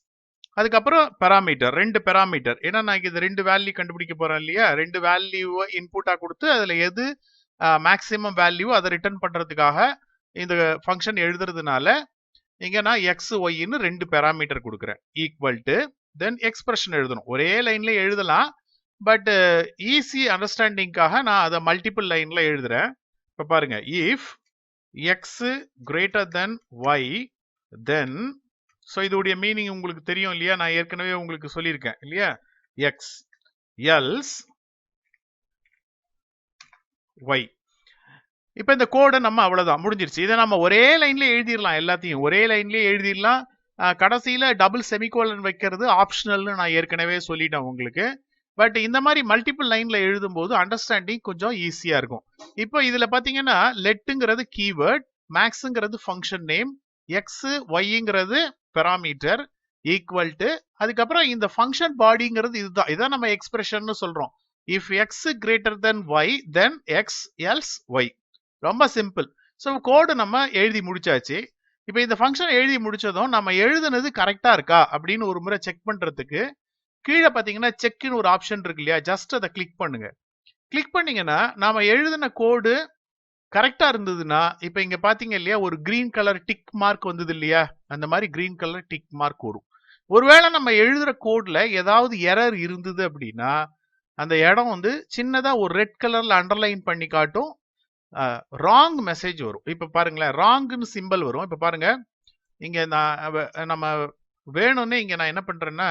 அதுக்கப்புறம் பெராமீட்டர், 2 பெராமீட்டர். ஏன்னா நான் இது 2 வேல்யூ கண்டுபிடிக்க போறேன் இல்லையா, 2 வேல்யூவை இன்புட்டா கொடுத்து அதுல எது மேக்ஸிமம் வேல்யூ அதை ரிட்டர்ன் பண்றதுக்காக இந்த ஃபங்க்ஷன் எழுதுறதுனால இங்க நான் எக்ஸ் ஒய்ன்னு 2 பெராமீட்டர் கொடுக்குறேன். ஈக்குவல் டு தென் எக்ஸ்பிரஷன் எழுதணும். ஒரே லைன்ல எழுதலாம், பட் ஈஸி அண்டர்ஸ்டாண்டிங்காக நான் அதை மல்டிபிள் லைன்ல எழுதுறேன். இப்ப பாருங்க, if x greater then y then, so இதோடைய மீனிங் உங்களுக்கு தெரியும் இல்லையா, நான் ஏற்கனவே உங்களுக்கு சொல்லியிருக்கேன் இல்லையா, எக்ஸ் எல்ஸ் ஒய். இப்ப இந்த கோடை நம்ம அவ்வளவுதான் முடிஞ்சிருச்சு. இதை நம்ம ஒரே லைன்ல எழுதிடலாம், எல்லாத்தையும் ஒரே லைன்லயே எழுதிடலாம். கடைசியில டபுள் செமிகோலன் வைக்கிறது ஆப்ஷனல்னு நான் ஏற்கனவே சொல்லிட்டேன் உங்களுக்கு. பட் இந்த மாதிரி மல்டிபிள் லைன்ல எழுதும் போது அண்டர்ஸ்டாண்டிங் கொஞ்சம் ஈஸியா இருக்கும். இப்போ இதுல பாத்தீங்கன்னா லெட்டுங்கிறது கீவேர்ட், மேக்ஸ்ங்கிறது ஃபங்க்ஷன் நேம், எக்ஸ் ஒய்ங்கிறது பெராமீட்டர் ஈக்குவல் டு, அதுக்கப்புறம் இந்த ஃபங்க்ஷன் பாடிங்கிறது இதுதான், இதான் நம்ம எக்ஸ்பிரஷன் சொல்றோம். If x greater then y then x else y. ரொம்ப சிம்பிள். ஸோ கோடு நம்ம எழுதி முடிச்சாச்சு. இப்போ இந்த ஃபங்க்ஷன் எழுதி முடிச்சதும் நம்ம எழுதுனது கரெக்டா இருக்கா அப்படின்னு ஒரு முறை செக் பண்றதுக்கு கீழே பாத்தீங்கன்னா செக்னு ஒரு ஆப்ஷன் இருக்கு இல்லையா, ஜஸ்ட் அதை கிளிக் பண்ணுங்க. கிளிக் பண்ணீங்கன்னா நாம எழுதின கோடு கரெக்டா இருந்ததுன்னா, இப்ப இங்க பாத்தீங்க இல்லையா ஒரு கிரீன் கலர் டிக் மார்க் வந்தது இல்லையா, அந்த மாதிரி கிரீன் கலர் டிக் மார்க் வரும். ஒருவேளை நம்ம எழுதுற கோட்ல ஏதாவது எரர் இருந்தது அப்படின்னா அந்த இடம் வந்து சின்னதா ஒரு ரெட் கலர்ல அண்டர்லைன் பண்ணி காட்டும், ராங் மெசேஜ் வரும். இப்ப பாருங்களேன், ராங்னு சிம்பிள் வரும். இப்ப பாருங்க, இங்க நம்ம வேணும்னே இங்க நான் என்ன பண்றேன்னா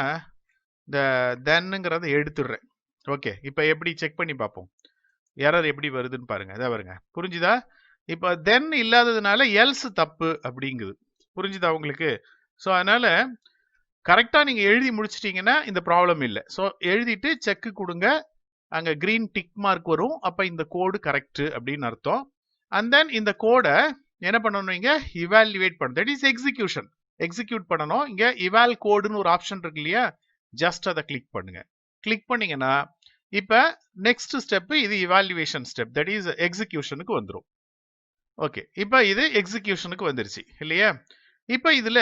இந்த தென்னுங்கிறத எடுத்துடுறேன். ஓகே, இப்ப எப்படி செக் பண்ணி பார்ப்போம் எரர் எப்படி வருதுன்னு பாருங்க. இதை பாருங்க, புரிஞ்சுதா? இப்ப தென் இல்லாததுனால எல்ஸ் தப்பு அப்படிங்குது, புரிஞ்சுதா உங்களுக்கு? ஸோ அதனால கரெக்டா நீங்க எழுதி முடிச்சிட்டீங்கன்னா இந்த ப்ராப்ளம் இல்லை. ஸோ எழுதிட்டு செக் கொடுங்க, அங்க கிரீன் டிக் மார்க் வரும், அப்ப இந்த கோடு கரெக்ட் அப்படின்னு அர்த்தம். அண்ட் தென் இந்த கோடை என்ன பண்ணணும், இங்க இவாலுவேட் பண்ணணும், தட் இஸ் எக்ஸிகியூஷன், எக்ஸிக்யூட் பண்ணணும். இங்க இவால் கோடுன்னு ஒரு ஆப்ஷன் இருக்கு இல்லையா, ஜஸ்ட் அதை கிளிக் பண்ணுங்க. கிளிக் பண்ணீங்கன்னா இப்ப நெக்ஸ்ட் ஸ்டெப் இது இவாலுவேஷன் ஸ்டெப், தட் இஸ் எக்ஸிகியூஷனுக்கு வந்துடும். ஓகே, இப்ப இது எக்ஸிகியூஷனுக்கு வந்துருச்சு இல்லையா. இப்ப இதுல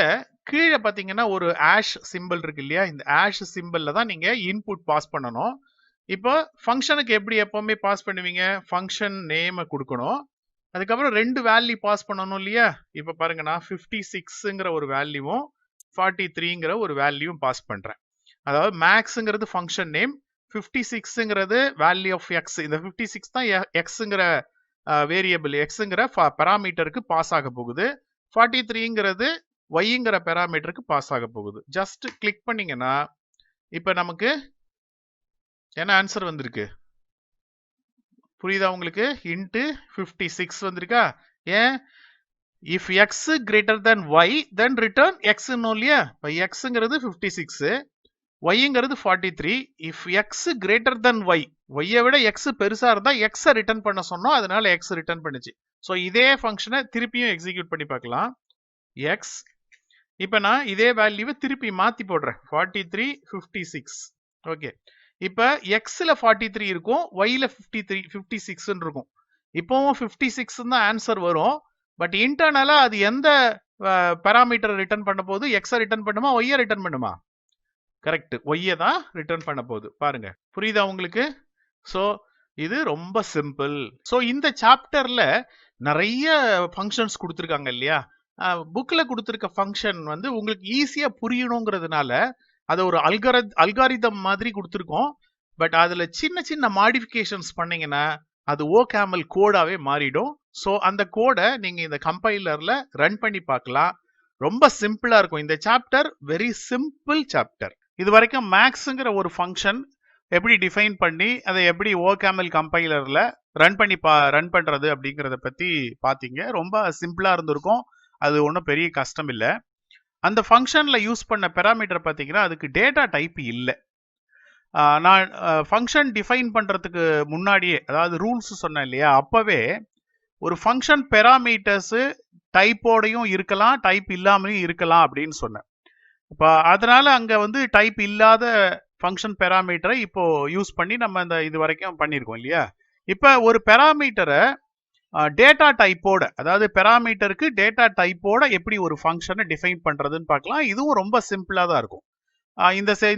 கீழே பாத்தீங்கன்னா ஒரு ஆஷ் சிம்பிள் இருக்கு இல்லையா, இந்த ஆஷ் சிம்பிள்ல தான் நீங்க இன்புட் பாஸ் பண்ணணும். இப்போ ஃபங்க்ஷனுக்கு எப்படி எப்பவுமே பாஸ் பண்ணுவீங்க, ஃபங்க்ஷன் நேமை கொடுக்கணும், அதுக்கப்புறம் ரெண்டு வேல்யூ பாஸ் பண்ணணும் இல்லையா. இப்ப பாருங்க, நான் 56ங்கிற ஒரு வேல்யூவும் 43ங்கிற ஒரு வேல்யூவும் பாஸ் பண்றேன். அதாவது மேக்ஸ்ங்கிறது ஃபங்க்ஷன் நேம், 56ங்கிறது வேல்யூ ஆஃப் எக்ஸ். இந்த 56 தான் எக்ஸ்ங்கிற வேரியபிள், எக்ஸ்ங்கிற பெராமீட்டருக்கு பாஸ் ஆக போகுது. 43ங்கிறது ஒய்ங்கிற பெராமீட்டருக்கு பாஸ் ஆக போகுது. ஜஸ்ட் கிளிக் பண்ணீங்கன்னா இப்ப நமக்கு என்ன ஆன்சர் வந்திருக்கு, புரியுதா உங்களுக்கு? இன்ட்டு 56 வந்திருக்கா? ஏன், if x greater then y then return x இல்லையா. இப்போ எக்ஸ்ங்கிறது 56, ஒய்ங்கிறது 43. If x greater then y, ஒய்யை விட எக்ஸ் பெருசா இருந்தா எக்ஸை ரிட்டர்ன் பண்ண சொன்னோம், அதனால எக்ஸ் ரிட்டர்ன் பண்ணுச்சு. ஸோ இதே ஃபங்க்ஷனை திருப்பியும் எக்ஸிக்யூட் பண்ணி பார்க்கலாம். எக்ஸ், இப்போ நான் இதே வேல்யூவை திருப்பி மாத்தி போடுறேன், 43 56. ஓகே, இப்ப எக்ஸ்ல 43 இருக்கும், ஒய்ல 56 இருக்கும். இப்பவும் 56 தான் ஆன்சர் வரும். பட் இன்டர்னலா அது எந்த பாராமீட்டர் ரிட்டர்ன் பண்ண போது, எக்ஸை ரிட்டர்ன் பண்ணுமா ஒய்யை ரிட்டர்ன் பண்ணுமா? கரெக்ட், ஒய்யை தான் ரிட்டர்ன் பண்ண போகுது. பாருங்க, புரியுதா உங்களுக்கு? ஸோ இது ரொம்ப சிம்பிள். ஸோ இந்த சாப்டர்ல நிறைய ஃபங்க்ஷன்ஸ் கொடுத்துருக்காங்க இல்லையா. புக்ல கொடுத்துருக்க ஃபங்க்ஷன் வந்து உங்களுக்கு ஈஸியா புரியணுங்கிறதுனால அதை ஒரு அல்காரிதம் மாதிரி கொடுத்துருக்கோம். பட் அதுல சின்ன சின்ன மாடிஃபிகேஷன்ஸ் பண்ணீங்கன்னா அது ஓகேமல் கோடாவே மாறிடும். ஸோ அந்த கோடை நீங்க இந்த கம்பைலர்ல ரன் பண்ணி பார்க்கலாம். ரொம்ப சிம்பிளா இருக்கும் இந்த சாப்டர், வெரி சிம்பிள் சாப்டர். இது வரைக்கும் மேக்ஸ்ங்கிற ஒரு ஃபங்க்ஷன் எப்படி டிஃபைன் பண்ணி அதை எப்படி ஓகேமல் கம்பைலர்ல ரன் பண்றது அப்படிங்கிறத பத்தி பாத்தீங்க. ரொம்ப சிம்பிளா இருந்திருக்கும், அது ஒன்றும் பெரிய கஷ்டம் இல்லை. அந்த ஃபங்க்ஷன்ல யூஸ் பண்ண பெராமீட்டர் பார்த்தீங்கன்னா அதுக்கு டேட்டா டைப் இல்லை. நான் ஃபங்க்ஷன் டிஃபைன் பண்றதுக்கு முன்னாடியே, அதாவது ரூல்ஸ் சொன்னேன் இல்லையா, அப்பவே ஒரு ஃபங்க்ஷன் பெராமீட்டர்ஸ் டைப்போடையும் இருக்கலாம், டைப் இல்லாமலையும் இருக்கலாம் அப்படின்னு சொன்னேன். இப்போ அதனால அங்க வந்து டைப் இல்லாத ஃபங்க்ஷன் பெராமீட்டரை இப்போ யூஸ் பண்ணி நம்ம இந்த இது வரைக்கும் பண்ணியிருக்கோம் இல்லையா. இப்போ ஒரு பெராமீட்டரை டேட்டா டைப்போட, அதாவது பெராமீட்டருக்கு டேட்டா டைப்போட எப்படி ஒரு ஃபங்க்ஷனை டிஃபைன் பண்றதுன்னு பார்க்கலாம். இதுவும் ரொம்ப சிம்பிளா தான் இருக்கும்.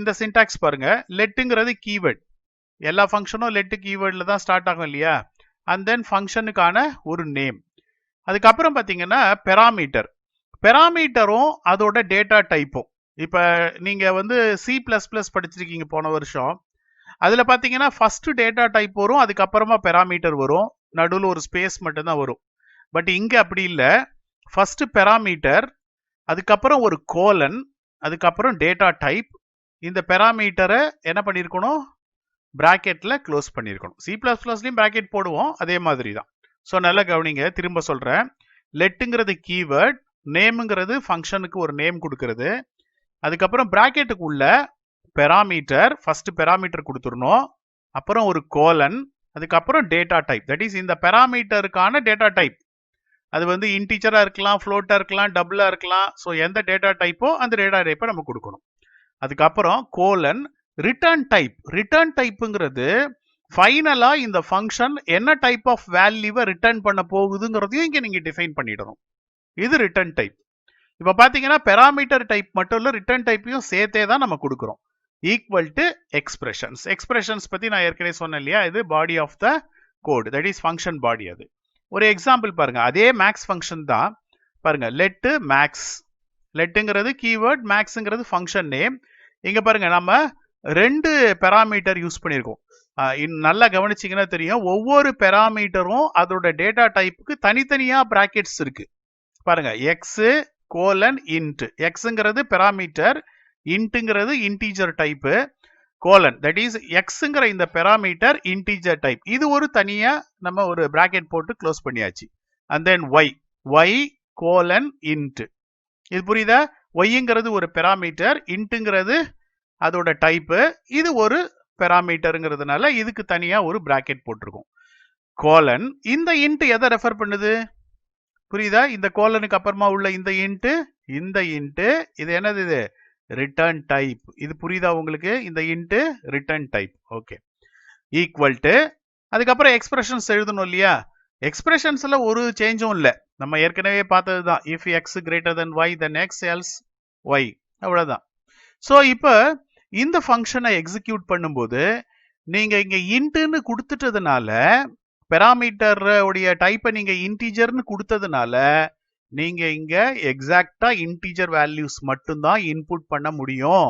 இந்த சின்டாக்ஸ் பாருங்க, லெட்டுங்கிறது கீவேர்ட், எல்லா ஃபங்க்ஷனும் லெட்டு கீவேர்ட்ல தான் ஸ்டார்ட் ஆகும் இல்லையா. அண்ட் தென் ஃபங்க்ஷனுக்கான ஒரு நேம், அதுக்கப்புறம் பார்த்தீங்கன்னா பெராமீட்டரும் அதோட டேட்டா டைப்பும். இப்போ நீங்க வந்து C++ படிச்சிருக்கீங்க போன வருஷம், அதுல பாத்தீங்கன்னா ஃபர்ஸ்ட் டேட்டா டைப் வரும், அதுக்கப்புறமா பெராமீட்டர் வரும், நடுவில் ஒரு ஸ்பேஸ் மட்டும் தான் வரும். பட் இங்க அப்படி இல்லை, ஃபர்ஸ்ட் பெராமீட்டர், அதுக்கப்புறம் ஒரு கோலன், அதுக்கப்புறம் டேட்டா டைப். இந்த பெராமீட்டரை என்ன பண்ணிருக்கணும், பிராக்கெட்ல க்ளோஸ் பண்ணிருக்கணும். C++லயும் பிராக்கெட் போடுவோம், அதே மாதிரி தான். ஸோ நல்லா கவனிங்க, திரும்ப சொல்றேன். லெட்டுங்கிறது கீவேர்ட், நேம்ங்கிறது ஃபங்க்ஷனுக்கு ஒரு நேம் கொடுக்கறது, அதுக்கப்புறம் பிராக்கெட்டுக்குள்ள பெராமீட்டர், ஃபர்ஸ்ட் பெராமீட்டர் கொடுத்துடணும், அப்புறம் ஒரு கோலன், அதுக்கப்புறம் டேட்டா டைப். தட் இஸ் இந்த பெராமீட்டருக்கான டேட்டா டைப். அது வந்து இன்டீஜரா இருக்கலாம், ஃப்ளோட்டா இருக்கலாம், டபுளா இருக்கலாம். ஸோ எந்த டேட்டா டைப்போ அந்த டேட்டா டைப்பை நம்ம கொடுக்கணும். அதுக்கப்புறம் கோலன், ரிட்டர்ன் டைப். ரிட்டர்ன் டைப்புங்கிறது ஃபைனலா இந்த ஃபங்க்ஷன் என்ன டைப் ஆஃப் வேல்யூவை ரிட்டர்ன் பண்ண போகுதுங்கிறதையும் இங்க நீங்க டிஃபைன் பண்ணிடணும். இது ரிட்டர்ன் டைப். இப்ப பாத்தீங்கன்னா பெராமீட்டர் டைப் மட்டும் இல்ல, ரிட்டர்ன் டைப்பையும் சேர்த்தே தான் நம்ம கொடுக்குறோம். Equal to expressions. எக்ஸ்பிரஷன்ஸ் பத்தி நான் ஏற்கனவே சொன்னேன் இல்லையா, இது body of the code, that is function body. அது ஒரு எக்ஸாம்பிள் பாருங்க, அதே மேக்ஸ் ஃபங்க்ஷன் தான் பாருங்க. லெட் மேக்ஸ், லெட்டுங்கிறது கீவேர்ட், மேக்ஸ்ங்கிறது ஃபங்க்ஷன் நேம். இங்க பாருங்க நம்ம ரெண்டு பெராமீட்டர் யூஸ் பண்ணியிருக்கோம். நல்லா கவனிச்சீங்கன்னா தெரியும், ஒவ்வொரு பெராமீட்டரும் அதோட டேட்டா டைப்புக்கு தனித்தனியா பிராக்கெட்ஸ் இருக்கு. பாருங்க, எக்ஸ் கோலன் இன்ட். எக்ஸ்ங்கிறது பெராமீட்டர், இன்ட்ங்கிறது integer type, colon that is எக்ஸ்ங்கிற இந்த பெராமீட்டர் இன்டீஜர் டைப். இது ஒரு தனியா நம்ம ஒரு பிராக்கெட் போட்டு க்ளோஸ் பண்ணியாச்சு. And then y colon int. இது புரியுதா? ஒய்ங்கிறது ஒரு பெராமீட்டர், இன்ட்ங்கிறது அதோட டைப்பு, இது ஒரு பெராமீட்டருங்கிறதுனால இதுக்கு தனியா ஒரு பிராக்கெட் போட்டிருக்கோம். கோலன், இந்த இன்ட் எதை ரெஃபர் பண்ணுது புரியுதா? இந்த கோலனுக்கு அப்புறமா உள்ள இந்த இன்ட், இது என்னது, இது ரிட்டர்ன் டைப். இது புரியுதா உங்களுக்கு? இந்த int return type. Okay. Equal to, அதுக்கப்புறம் எக்ஸ்பிரஷன்ஸ் எழுதணும் இல்லையா? எக்ஸ்பிரஷன்ஸ்ல ஒரு சேஞ்சும் இல்லை, நம்ம ஏற்கனவே பார்த்ததுதான். If x greater then y then x else y, அவ்வளவுதான். ஸோ இப்போ இந்த ஃபங்க்ஷனை எக்ஸிக்யூட் பண்ணும்போது நீங்க இங்க இன்ட்னு கொடுத்துட்டதுனால, பெராமீட்டர் உடைய டைப்பை நீங்க இன்டீஜர்னு கொடுத்ததுனால, நீங்க இங்க எக்ஸாக்டா இன்டீஜர் வேல்யூஸ் மட்டும்தான் இன்புட் பண்ண முடியும்.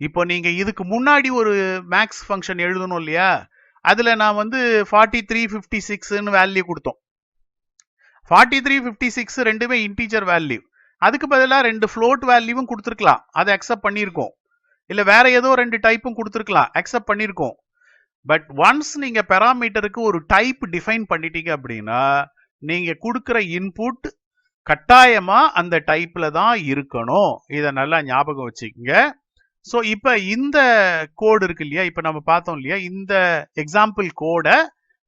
இப்போ நீங்க இதுக்கு முன்னாடி ஒரு மேக்ஸ் ஃபங்க்ஷன் எழுதணும் இல்லையா, அதுல நான் வந்து 4356 வேல்யூ கொடுத்தோம். 4356 ரெண்டுமே இன்டீஜர் வேல்யூ. அதுக்கு பதிலா ரெண்டு ஃப்ளோட் வேல்யூவும் கொடுத்துருக்கலாம், அதை அக்செப்ட் பண்ணியிருக்கோம். இல்ல வேற ஏதோ ரெண்டு டைப்பும் கொடுத்துருக்கலாம், அக்செப்ட் பண்ணியிருக்கோம். பட் ஒன்ஸ் நீங்க பெராமீட்டருக்கு ஒரு டைப் டிஃபைன் பண்ணிட்டீங்க அப்படின்னா, நீங்க கொடுக்குற இன்புட் கட்டாயமா அந்த டைப்ல தான் இருக்கணும். இதை நல்லா ஞாபகம் வச்சுக்கோங்க. ஸோ இப்போ இந்த கோடு இருக்கு இல்லையா, இப்போ நம்ம பார்த்தோம் இல்லையா, இந்த எக்ஸாம்பிள் கோடை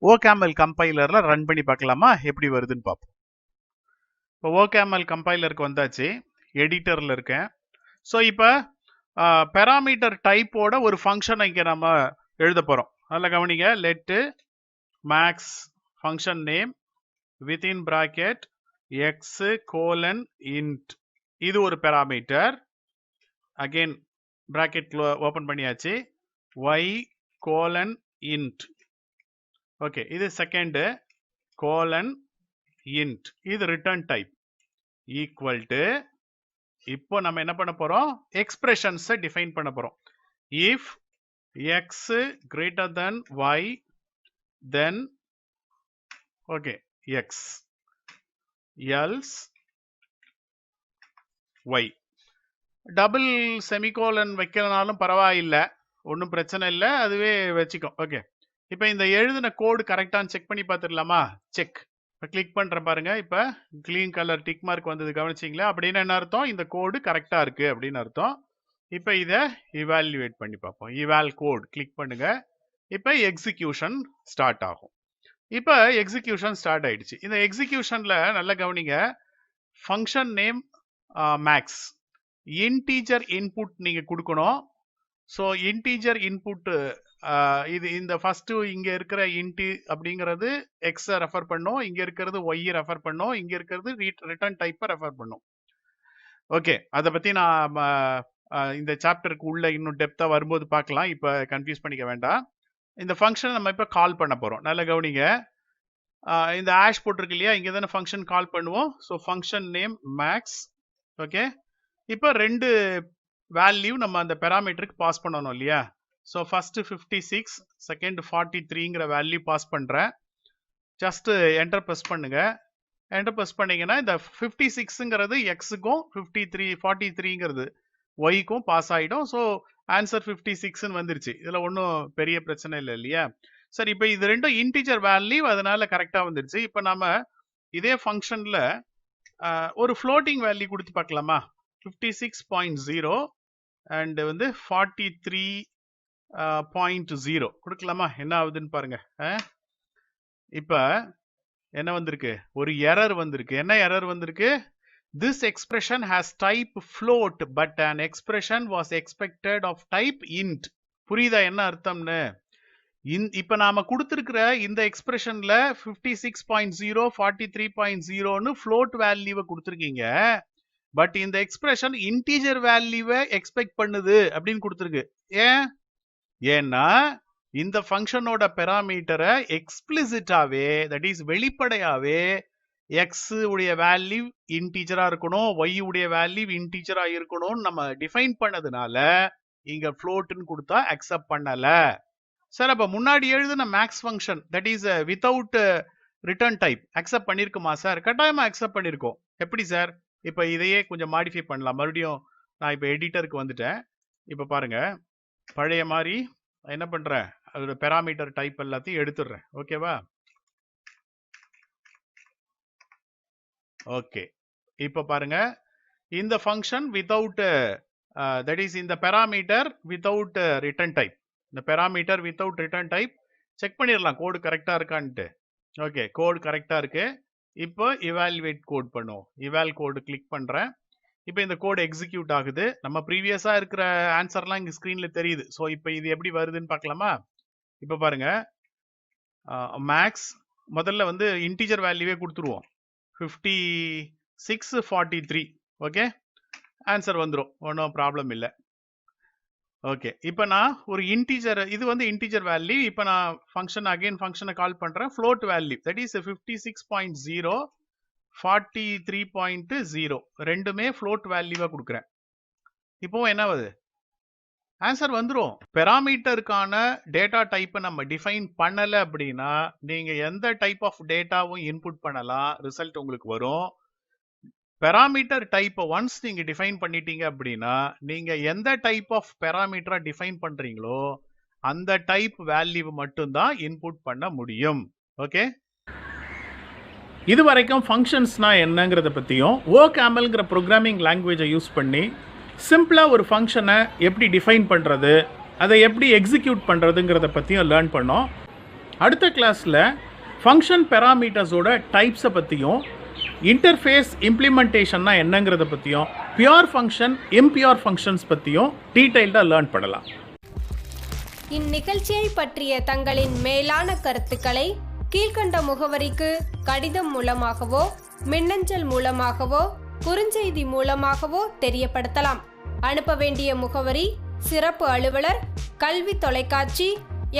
OCaml கம்பைலர்ல ரன் பண்ணி பார்க்கலாமா, எப்படி வருதுன்னு பார்ப்போம். இப்போ OCaml கம்பைலருக்கு வந்தாச்சு, எடிட்டர்ல இருக்கேன். ஸோ இப்போ பெராமீட்டர் டைப்போட ஒரு ஃபங்க்ஷனை இங்க நம்ம எழுத போறோம். நல்லா கவனிங்க. Let max function name within bracket x colon int. இது ஒரு பெராமீட்டர். அகைன் பிராக்கெட் ஓபன் பண்ணியாச்சு. Y colon int. ஓகே, இது செகண்ட் கோலன் இன்ட். இது ரிட்டர்ன் டைப். ஈக்குவல் டு, இப்போ நம்ம என்ன பண்ண போறோம், எக்ஸ்பிரஷன்ஸை டிஃபைன் பண்ண போறோம். If x greater then y then okay x else y. Double semicolon வைக்கிறனாலும் பரவாயில்லை, ஒன்றும் பிரச்சனை இல்லை, அதுவே வச்சுக்கோ. ஓகே, இப்போ இந்த எழுதின கோடு கரெக்டான்னு செக் பண்ணி பார்த்துடலாமா? செக். இப்போ கிளிக் பண்ணுறேன் பாருங்க, இப்போ கிளீன் கலர் டிக் மார்க் வந்தது, கவனிச்சிங்களா? அப்படின்னு என்ன அர்த்தம், இந்த கோடு கரெக்டாக இருக்கு அப்படின்னு அர்த்தம். இப்போ இதை இவால்யூவேட் பண்ணி பார்ப்போம். இவால் கோட் கிளிக் பண்ணுங்க. இப்போ எக்ஸிக்யூஷன் ஸ்டார்ட் ஆகும். இப்போ எக்ஸிக்யூஷன் ஸ்டார்ட் ஆயிடுச்சு. இந்த எக்ஸிக்யூஷன்ல நல்ல கவனிங்க, function name max, integer input நீங்க கொடுக்கணும். ஸோ இன்டீஜர் இன்புட் இது இந்த ஃபர்ஸ்ட் இங்க இருக்கிற இன்டி அப்படிங்கிறது எக்ஸை ரெஃபர் பண்ணும், இங்க இருக்கிறது ஒய் ரெஃபர் பண்ணும், இங்க இருக்கிறது ரிட்டர்ன் டைப்பை ரெஃபர் பண்ணும். ஓகே, அதை பத்தி நான் இந்த சாப்டருக்கு உள்ள இன்னும் டெப்தா வரும்போது பார்க்கலாம், இப்போ கன்ஃபியூஸ் பண்ணிக்க வேண்டாம். இந்த ஃபங்க்ஷன் நம்ம இப்போ கால் பண்ண போறோம். நல்ல கவனிங்க, இந்த ஆஷ் போட்டிருக்கு இல்லையா, இங்க தானே ஃபங்க்ஷன் கால் பண்ணுவோம். So function name max. Okay, இப்போ ரெண்டு வேல்யூ நம்ம அந்த பெராமீட்டருக்கு பாஸ் பண்ணணும் இல்லையா. ஸோ ஃபர்ஸ்ட் 56, செகண்ட் 43ங்கிற வேல்யூ பாஸ் பண்றேன். ஜஸ்ட் என்டர் ப்ரெஸ் பண்ணுங்க. என்டர் ப்ரெஸ் பண்ணீங்கன்னா இந்த 56ங்கிறது எக்ஸுக்கும் 43ங்கிறது ஒய்க்கும் பாஸ் ஆகிடும். ஸோ ஆன்சர் 56ன்னு வந்துருச்சு. இதில் ஒன்றும் பெரிய பிரச்சனை இல்லை இல்லையா? சரி, இப்போ இது ரெண்டும் இன்டிஜர் வேல்யூ, அதனால கரெக்டாக வந்துருச்சு. இப்போ நம்ம இதே ஃபங்க்ஷனில் ஒரு ஃப்ளோட்டிங் வேல்யூ கொடுத்து பார்க்கலாமா? 56.0 அண்ட் வந்து 43.0 கொடுக்கலாமா? என்ன ஆகுதுன்னு பாருங்க. இப்போ என்ன வந்திருக்கு? ஒரு எரர் வந்திருக்கு. என்ன எரர் வந்திருக்கு? This expression has type float but an expression was expected of type int. புரியுதா என்ன அர்த்தம்னு? இப்ப நாம கொடுத்திருக்கிற இந்த எக்ஸ்பிரஷன்ல 56.0 43.0ன்னு float வேல்யூவை கொடுத்திருக்கீங்க. பட் இந்த எக்ஸ்பிரஷன் இன்டிஜர் வேல்யூவை எக்ஸ்பெக்ட் பண்ணுது அப்படின்னு கொடுத்திருக்கு. ஏன்னா இந்த ஃபங்க்ஷனோட பெராமீட்டரை எக்ஸ்பிளிசிட்டாவே, தட் இஸ் வெளிப்படையாவே எக்ஸ் உடைய வேல்யூ இன்டீஜரா இருக்கணும், ஒய் உடைய வேல்யூ இன்டீஜரா இருக்கணும்னு நம்ம டிஃபைன் பண்ணதுனால இங்க ஃப்ளோட்னு கொடுத்தா அக்செப்ட் பண்ணல. சார் அப்ப முன்னாடி எழுதுன max function that is without return type accept பண்ணிருக்குமா சார்? கட்டாயமா அக்செப்ட் பண்ணிருக்கோம். எப்படி சார்? இப்ப இதையே கொஞ்சம் மாடிஃபை பண்ணலாம். மறுபடியும் நான் இப்ப எடிட்டருக்கு வந்துட்டேன். இப்ப பாருங்க, பழைய மாதிரி என்ன பண்றேன், அதோட பெராமீட்டர் டைப் எல்லாத்தையும் எடுத்துடுறேன். ஓகேவா? ஓகே, இப்போ பாருங்க, இந்த ஃபங்க்ஷன் வித்தவுட் தட் இஸ் இந்த பெராமீட்டர் வித்தவுட் ரிட்டர்ன் டைப், இந்த parameter without return type check பண்ணிடலாம் கோடு கரெக்டா இருக்கான்ட்டு. ஓகே, கோடு கரெக்டா இருக்கு. இப்போ இவாலுவேட் கோட் பண்ணுவோம். இவால் கோடு கிளிக் பண்றேன். இப்போ இந்த கோடு எக்ஸிக்யூட் ஆகுது. நம்ம ப்ரீவியஸா இருக்கிற ஆன்சர்லாம் இங்க ஸ்கிரீன்ல தெரியுது. ஸோ இப்போ இது எப்படி வருதுன்னு பார்க்கலாமா? இப்போ பாருங்க, மேக்ஸ் முதல்ல வந்து இன்டிஜர் வேல்யூவே கொடுத்துருவோம். 5643. ஓகே, ஆன்சர் வந்துடும், ஒன்றும் ப்ராப்ளம் இல்லை. ஓகே, இப்போ நான் ஒரு இன்டிஜர், இது வந்து இன்டிஜர் வேல்யூ. இப்போ நான் ஃபங்க்ஷன் அகைன் ஃபங்க்ஷனை கால் பண்றேன். ஃப்ளோட் வேல்யூ தட் இஸ் 56.0 43.0 ரெண்டுமே ஃப்ளோட் வேல்யூவா கொடுக்குறேன். இப்போ என்ன ஆகுது? ஆன்சர் வந்துடும். பெராமீட்டருக்கான டேட்டா டைப்பை நம்ம டிஃபைன் பண்ணல அப்படின்னா நீங்க எந்த டைப் ஆஃப் டேட்டாவும் இன்புட் பண்ணலாம், ரிசல்ட் உங்களுக்கு வரும். பெராமீட்டர் டைப்பை ஒன்ஸ் நீங்க டிஃபைன் பண்ணிட்டீங்க அப்படின்னா நீங்க எந்த டைப் ஆஃப் பெராமீட்டரா டிஃபைன் பண்றீங்களோ அந்த டைப் வேல்யூ மட்டும்தான் இன்புட் பண்ண முடியும். ஓகே, இது வரைக்கும் ஃபங்க்ஷன்ஸ்னா என்னங்கிறத பற்றியும் ஓகேமல்ங்கிற ப்ரோக்ராமிங் லாங்குவேஜை யூஸ் பண்ணி சிம்பிளாக ஒரு ஃபங்க்ஷனை எப்படி டிஃபைன் பண்ணுறது, அதை எப்படி எக்ஸிக்யூட் பண்ணுறதுங்கிறத பற்றியும் லேர்ன் பண்ணோம். அடுத்த கிளாஸில் ஃபங்க்ஷன் பெராமீட்டர்ஸோட டைப்ஸை பற்றியும் இன்டர்ஃபேஸ் இம்ப்ளிமெண்டேஷன்னா என்னங்கிறத பற்றியும் பியூர் ஃபங்க்ஷன் இம்பியூர் ஃபங்க்ஷன்ஸ் பற்றியும் டீட்டெயில்டாக லேர்ன் பண்ணலாம். இந்நிகழ்ச்சியை பற்றிய தங்களின் மேலான கருத்துக்களை கீழ்கண்ட முகவரிக்கு கடிதம் மூலமாகவோ மின்னஞ்சல் மூலமாகவோ குறுஞ்செய்தி மூலமாகவோ தெரியப்படுத்தலாம். அனுப்ப வேண்டிய முகவரி: சிறப்பு அலுவலர், கல்வி தொலைக்காட்சி,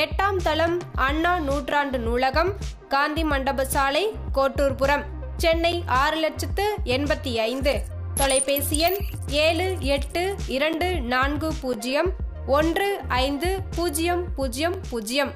8ஆம் தளம், அண்ணா நூற்றாண்டு நூலகம், காந்தி மண்டப சாலை, கோட்டூர்புரம், சென்னை 6,85,000. தொலைபேசி எண் 7824015000.